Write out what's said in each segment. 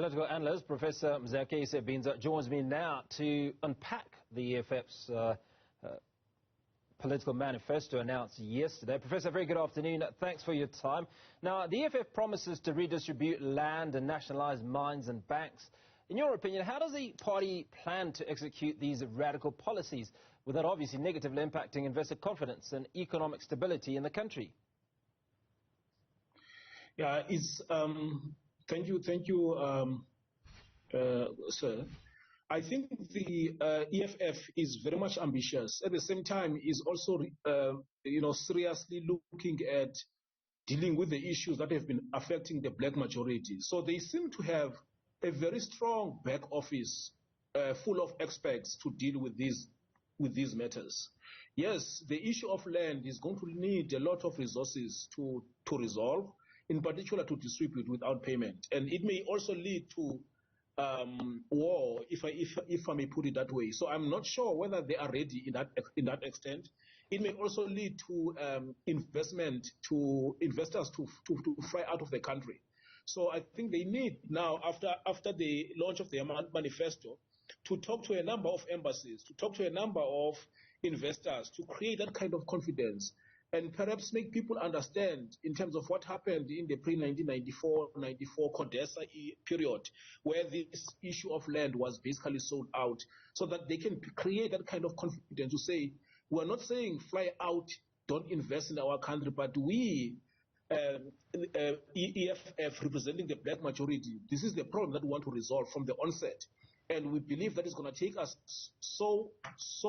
Political analyst Professor Mzikayise Binza joins me now to unpack the EFF's political manifesto announced yesterday. Professor, very good afternoon. Thanks for your time. Now, the EFF promises to redistribute land and nationalize mines and banks. In your opinion, how does the party plan to execute these radical policies without obviously negatively impacting investor confidence and economic stability in the country? Yeah, thank you, sir. I think the EFF is very much ambitious. At the same time, is also, seriously looking at dealing with the issues that have been affecting the black majority. So they seem to have a very strong back office full of experts to deal with these matters. Yes, the issue of land is going to need a lot of resources to resolve, in particular to distribute without payment, and it may also lead to war, if I may put it that way. So I'm not sure whether they are ready in that extent. It may also lead to investors to fly out of the country. So I think they need now, after the launch of their manifesto, to talk to a number of embassies, to talk to a number of investors, to create that kind of confidence, and perhaps make people understand in terms of what happened in the pre-1994 CODESA period, where this issue of land was basically sold out, so that they can create that kind of confidence to say, we're not saying fly out, don't invest in our country, but we, EFF, representing the black majority, this is the problem that we want to resolve from the onset. And we believe that it's going to take us so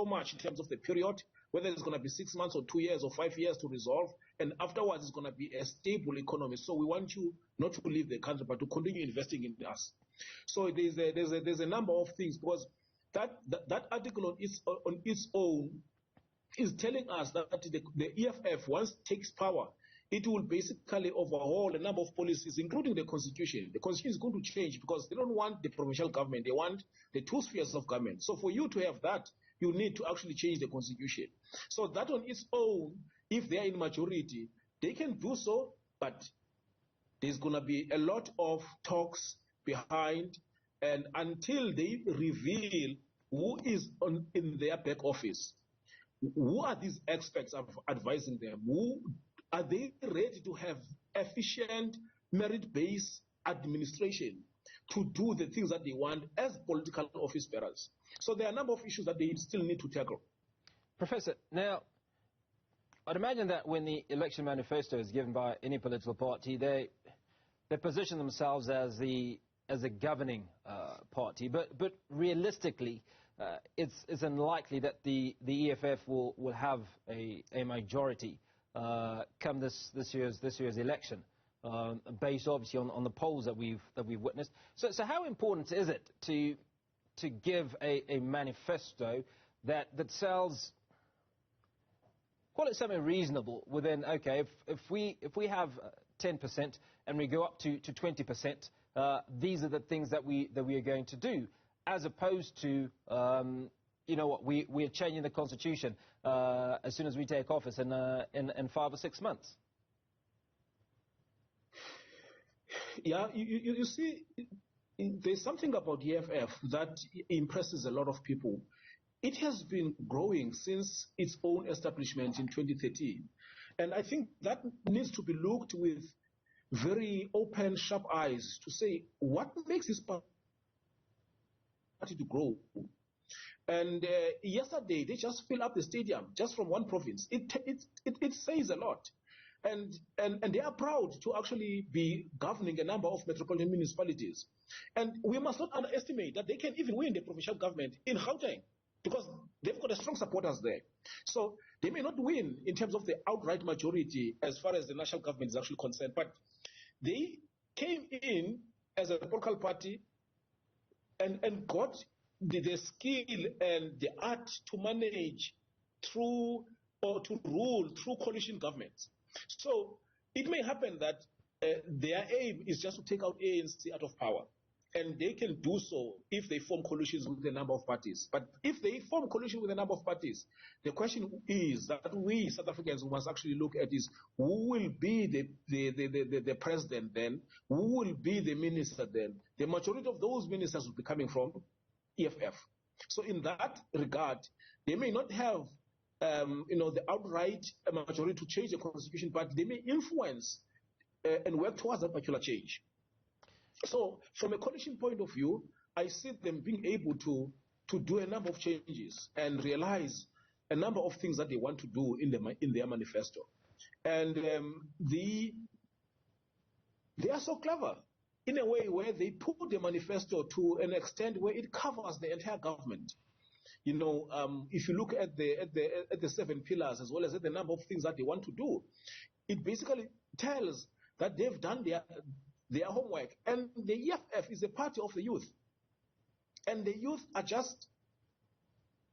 much in terms of the period, whether it's going to be 6 months or 2 years or 5 years to resolve, and afterwards it's going to be a stable economy. So we want you not to leave the country, but to continue investing in us. So there's a number of things, because that article on its own is telling us that the EFF, once it takes power, it will basically overhaul a number of policies, including the constitution. The constitution is going to change because they don't want the provincial government. They want the two spheres of government. So for you to have that, you need to actually change the constitution. So that on its own, if they are in majority, they can do so, but there's going to be a lot of talks behind, and until they reveal who is in their back office, who are these experts advising them, are they ready to have efficient, merit-based administration to do the things that they want as political office bearers? So there are a number of issues that they still need to tackle. Professor, now, I'd imagine that when the election manifesto is given by any political party, they position themselves as a governing party. But realistically, it's unlikely that the EFF will have a majority come this year's election, based obviously on the polls that we've witnessed. So how important is it to give a manifesto that sells, call it something reasonable within, okay, if we have 10% and we go up to 20%, these are the things that we are going to do, as opposed to you know what, we're changing the constitution as soon as we take office in 5 or 6 months. Yeah, you see, there's something about EFF that impresses a lot of people. It has been growing since its own establishment in 2013. And I think that needs to be looked with very open, sharp eyes to say, what makes this party to grow? And yesterday, they just filled up the stadium, just from one province. It says a lot. And they are proud to actually be governing a number of metropolitan municipalities. And we must not underestimate that they can even win the provincial government in Gauteng, because they've got strong supporters there. So they may not win in terms of the outright majority as far as the national government is actually concerned, but they came in as a political party and got the skill and the art to manage through, or to rule through coalition governments. So it may happen that their aim is just to take out ANC out of power. And they can do so if they form coalitions with a number of parties. But if they form coalition with a number of parties, the question is that we South Africans must actually look at is who will be the president then, who will be the minister then. The majority of those ministers will be coming from EFF. So in that regard, they may not have the outright majority to change the constitution, but they may influence and work towards that particular change. So from a coalition point of view, I see them being able to do a number of changes and realize a number of things that they want to do in their manifesto. And they are so clever in a way where they put the manifesto to an extent where it covers the entire government. If you look at the 7 pillars as well as at the number of things that they want to do, it basically tells that they've done their homework. And the EFF is a party of the youth. And the youth are just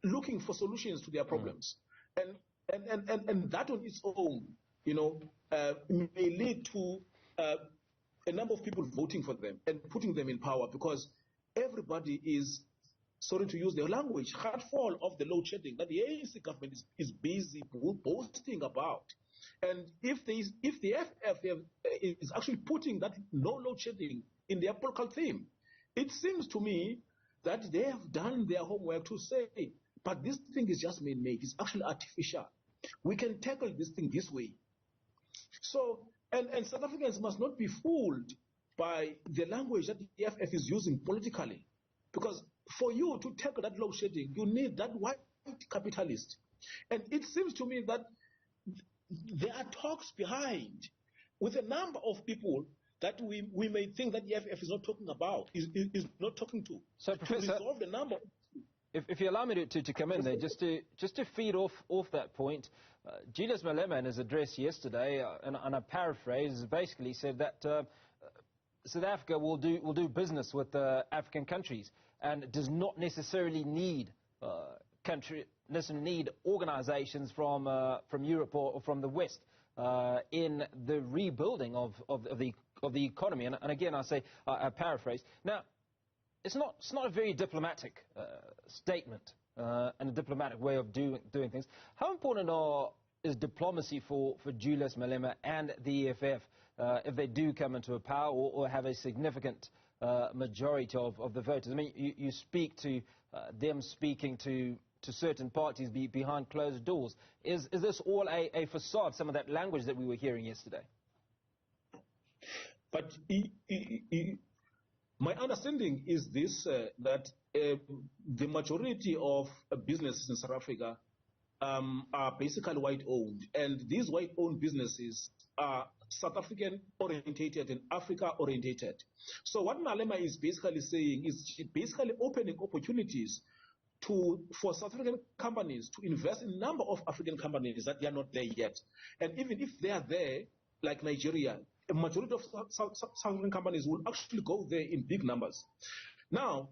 looking for solutions to their problems. And that on its own, may lead to a number of people voting for them and putting them in power, because everybody is, sorry to use their language, heartful of the load shedding that the ANC government is busy boasting about. And if the EFF is actually putting that no load shedding in their political theme, it seems to me that they have done their homework to say, but this thing is just man-made. It's actually artificial. We can tackle this thing this way. So, and South Africans must not be fooled by the language that the EFF is using politically, because for you to tackle that load shedding, you need that white capitalist. And it seems to me that there are talks behind with a number of people that we may think that the EFF is not talking about, is not talking to. So, Professor, to resolve the number. If you allow me to come in there, just to feed off that point, Julius Malema in his address yesterday, and I paraphrase, basically said that South Africa will do business with African countries and does not necessarily need organizations from Europe or from the West in the rebuilding of the economy. And again, I paraphrase. Now, it's not a very diplomatic statement and a diplomatic way of doing things. How important is diplomacy for Julius Malema and the EFF if they do come into a power or have a significant majority of the voters? I mean, you speak to them speaking to certain parties behind closed doors. Is this all a facade, some of that language that we were hearing yesterday? But my understanding is this, that the majority of businesses in South Africa are basically white-owned. And these white-owned businesses are South African-orientated and Africa-orientated. So what Malema is basically saying is basically opening opportunities for South African companies to invest in a number of African companies that they are not there yet. And even if they are there, like Nigeria, a majority of South African companies will actually go there in big numbers. Now,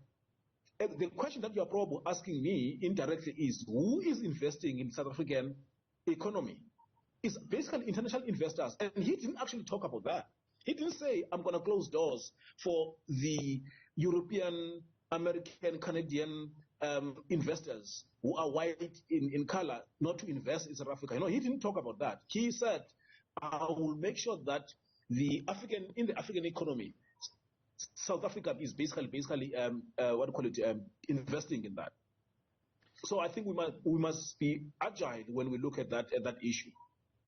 the question that you are probably asking me indirectly is, who is investing in South African economy? It's basically international investors. And he didn't actually talk about that. He didn't say, I'm going to close doors for the European, American, Canadian investors who are white in color not to invest in South Africa. He didn't talk about that. He said, I will make sure that in the African economy, South Africa is basically investing in that. So I think we must be agile when we look at that issue.